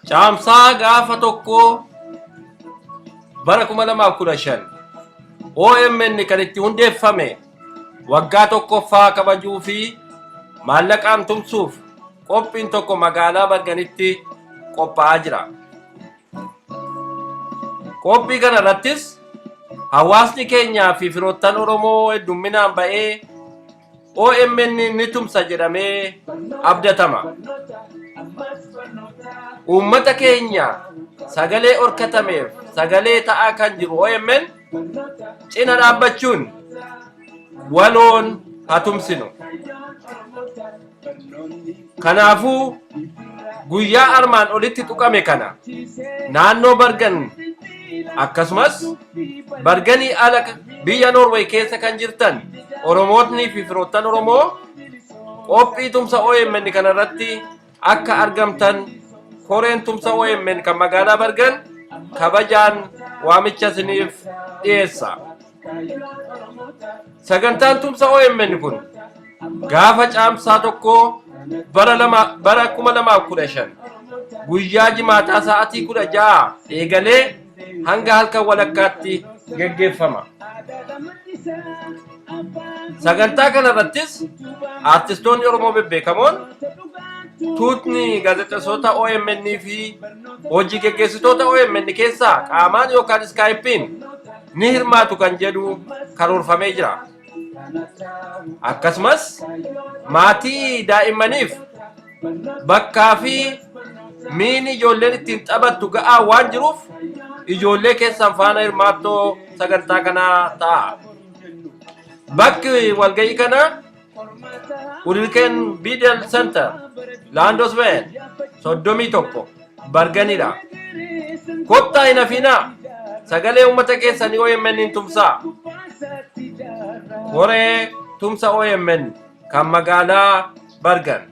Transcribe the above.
Caamsaa gaafa tokko bara 2015 OMN kan itti hundeeffame waggaa tokkoffaa kabajuu fi maallaqaan tumsuuf qophiin tokko magaalaa Barganitti qophaa'aa jira. Qophii kana irrattis hawaasni keenyaa fi firoottan Oromoo heddumminaan ba'ee OMN ni tumsa jedhamee abdatama. Uummata keenya sagalee orkatameef sagalee ta'aa kan jiru OMN cina dhaabbachuun waloon hatumsinu. Kanaafuu guyyaa armaan olitti tuqame kana naannoo Bargan akkasumas Barganii ala biyya Norway keessa kan jirtan Oromootni fi firoottan Oromoo qophii tumsa OMN kana irratti akka argamtan koreen tumsa OMN kan magaalaa Bargan kabajaan waamicha isiniif dhiyeessa. Sagantaan tumsa OMN kun gaafa caamsaa tokko bara 2015 guyyaa jimaataa sa'aatii 16 eegalee hanga halkan walakkaatti gaggeeffama. Sagantaa kana irrattis artistoonni Oromoo bebbeekamoon tuutni gaazexeessitoota OMN fi hojii gaggeessitoota OMN keessaa qaamaan yookaan Skype'n ni hirmaatu kan jedhu karoorfamee jira. Akkasumas maatii daa'immaniif bakkaa fi miini ijoolleen ittiin taphattu ga'aa waan jiruuf ijoollee keessan faana hirmaattoo sagantaa kanaa ta'a. Bakki walga'ii kana Ulriken Bidel Center Landosveen 31 Barganidha. Kottaa hin hafinaa sagalee uummata keessanii OMN tumsaa. Koree tumsa OMN kan magaalaa Bargan.